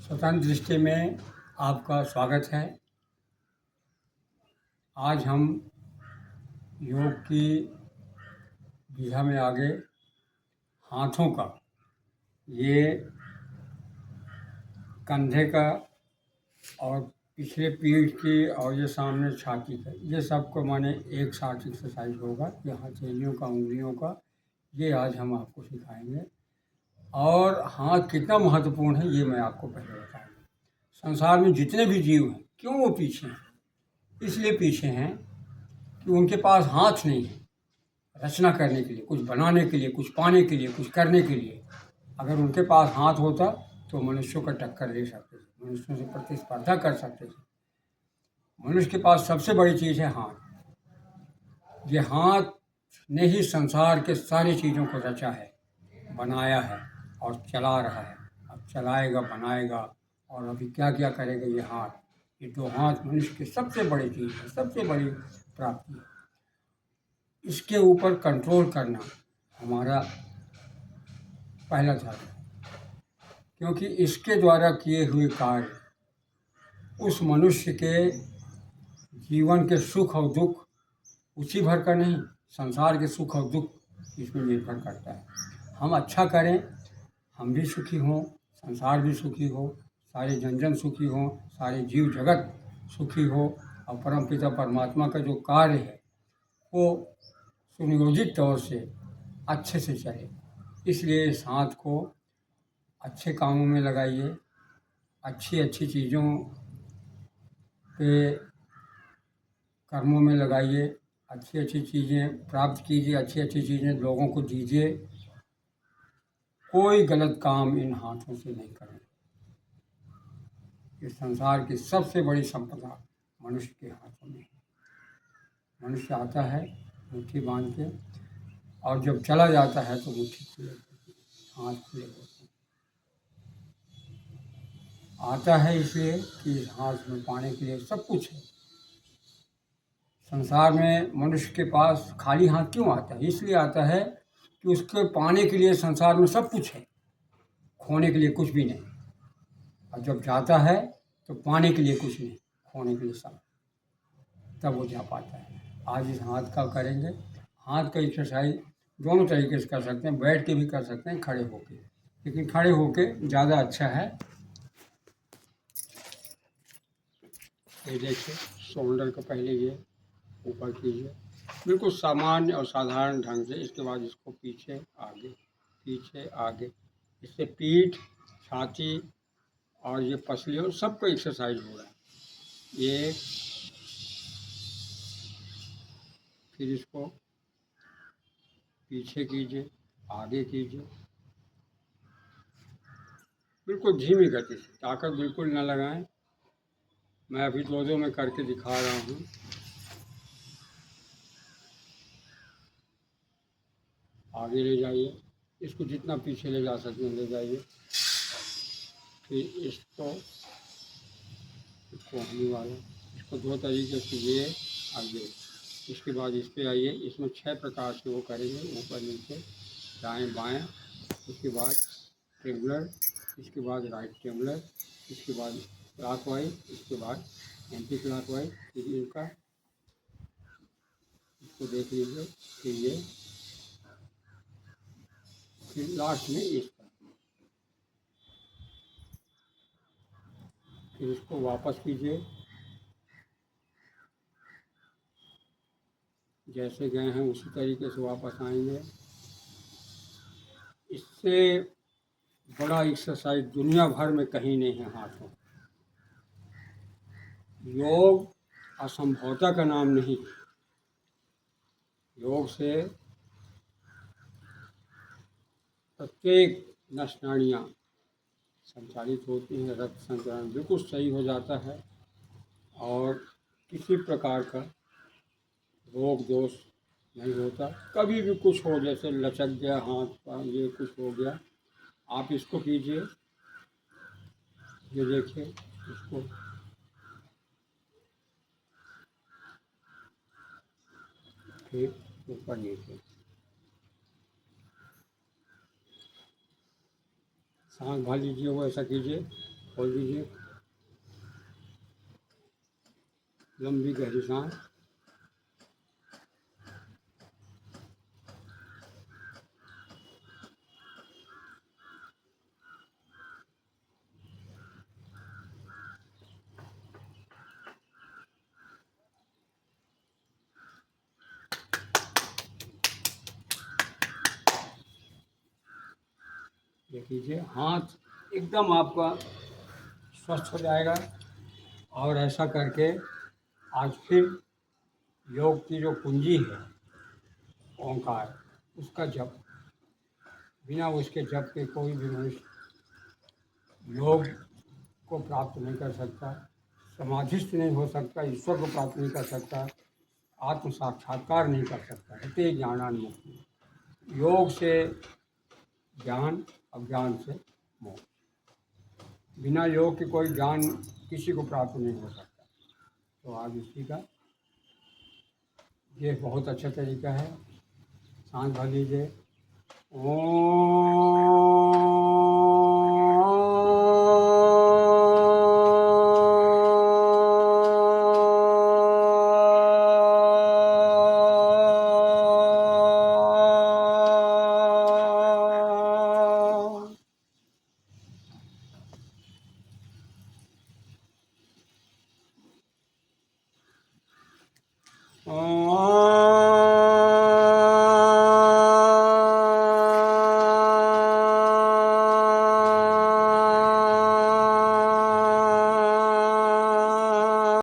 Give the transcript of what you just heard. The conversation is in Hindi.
स्वतंत्र दृष्टि में आपका स्वागत है। आज हम योग की दिशा में आगे हाथों का, ये कंधे का और पिछले पीठ की और ये सामने छाती का, ये सबको माने एक साथ एक्सरसाइज होगा। ये हथेलियों का, उंगलियों का, ये आज हम आपको सिखाएंगे। और हाथ कितना महत्वपूर्ण है ये मैं आपको पहले बताऊंगा। संसार में जितने भी जीव हैं, क्यों वो पीछे हैं? इसलिए पीछे हैं कि उनके पास हाथ नहीं है रचना करने के लिए, कुछ बनाने के लिए, कुछ पाने के लिए, कुछ करने के लिए। अगर उनके पास हाथ होता तो मनुष्यों का टक्कर ले सकते थे, मनुष्यों से प्रतिस्पर्धा कर सकते थे। मनुष्य के पास सबसे बड़ी चीज़ है हाथ। ये हाथ ने ही संसार के सारी चीज़ों को रचा है, बनाया है और चला रहा है। अब चलाएगा, बनाएगा और अभी क्या क्या करेगा ये हाथ। ये दो हाथ मनुष्य की सबसे बड़ी चीज़ है, सबसे बड़ी प्राप्ति है। इसके ऊपर कंट्रोल करना हमारा पहला धर्म है, क्योंकि इसके द्वारा किए हुए कार्य उस मनुष्य के जीवन के सुख और दुख उसी भर का नहीं, संसार के सुख और दुख इसमें निर्भर करता है। हम अच्छा करें, हम भी सुखी हों, संसार भी सुखी हो, सारे जन सुखी हों, सारे जीव जगत सुखी हो और परमपिता परमात्मा का जो कार्य है वो सुनियोजित तौर से अच्छे से चले। इसलिए इस हाथ को अच्छे कामों में लगाइए, अच्छी अच्छी चीज़ों के कर्मों में लगाइए, अच्छी अच्छी चीज़ें प्राप्त कीजिए, अच्छी अच्छी चीज़ें लोगों को दीजिए। कोई गलत काम इन हाथों से नहीं करें। इस संसार की सबसे बड़ी संपदा मनुष्य के हाथों में है। मनुष्य आता है मुट्ठी बांध के और जब चला जाता है तो मुट्ठी खुले, हाथ खुले होते हैं। आता है इसलिए कि इस हाथ में पाने के लिए सब कुछ है। संसार में मनुष्य के पास खाली हाथ क्यों आता है? इसलिए आता है कि उसके पाने के लिए संसार में सब कुछ है, खोने के लिए कुछ भी नहीं। और जब जाता है तो पाने के लिए कुछ नहीं, खोने के लिए सब, तब वो जा पाता है। आज इस हाथ का करेंगे। हाथ का एक्सरसाइज दोनों तरीके से कर सकते हैं, बैठ के भी कर सकते हैं, खड़े होके, लेकिन खड़े होके ज़्यादा अच्छा है। ये देखिए, शोल्डर को पहले ये ऊपर कीजिए बिल्कुल सामान्य और साधारण ढंग से। इसके बाद इसको पीछे आगे, पीछे आगे। इससे पीठ, छाती और ये पसलियों सबको एक्सरसाइज हो रहा है। ये फिर इसको पीछे कीजिए, आगे कीजिए, बिल्कुल धीमी गति से, ताकत बिल्कुल न लगाएं। मैं अभी दो में करके दिखा रहा हूँ। आगे ले जाइए, इसको जितना पीछे ले जा सकते हैं ले जाइए। फिर इसको होने वाला, इसको दो तरीके से ये आगे। इसके बाद इस पर आइए, इसमें 6 प्रकार से वो करेंगे, ऊपर नीचे दाएं बाएं। उसके बाद ट्रेवलर, इसके बाद राइट ट्रेवलर, इसके बाद क्लॉकवाइज, इसके बाद एंटी क्लॉकवाइज। फिर इनका इसको देख लीजिए, फिर ये, फिर लास्ट में इसका, फिर इसको वापस कीजिए, जैसे गए हैं उसी तरीके से वापस आएंगे। इससे बड़ा एक्सरसाइज दुनिया भर में कहीं नहीं है हाथों। योग असंभवता का नाम नहीं। योग से प्रत्येक नसनाड़ियाँ संचालित होती हैं, रक्त संचरण बिल्कुल सही हो जाता है और किसी प्रकार का रोग दोष नहीं होता। कभी भी कुछ हो, जैसे लचक गया हाथ का, ये कुछ हो गया, आप इसको कीजिए। ये देखिए, इसको फिर ऊपर नीचे, सांस भर लीजिए, वो ऐसा कीजिए, खोल दीजिए। लंबी गहरी सांस। ये कीजिए, हाथ एकदम आपका स्वस्थ हो जाएगा। और ऐसा करके आज फिर योग की जो कुंजी है ओंकार, उसका जप, बिना उसके जप के कोई भी मनुष्य योग को प्राप्त नहीं कर सकता, समाधिस्थ नहीं हो सकता, ईश्वर को प्राप्त नहीं कर सकता, आत्म साक्षात्कार नहीं कर सकता। इतने ज्ञानान्मुक्ति। योग से ज्ञान, अज्ञान से मोक्ष। बिना योग के कोई ज्ञान किसी को प्राप्त नहीं हो सकता। तो आज इसी का ये बहुत अच्छा तरीका है। सांस भर लीजिए। ओम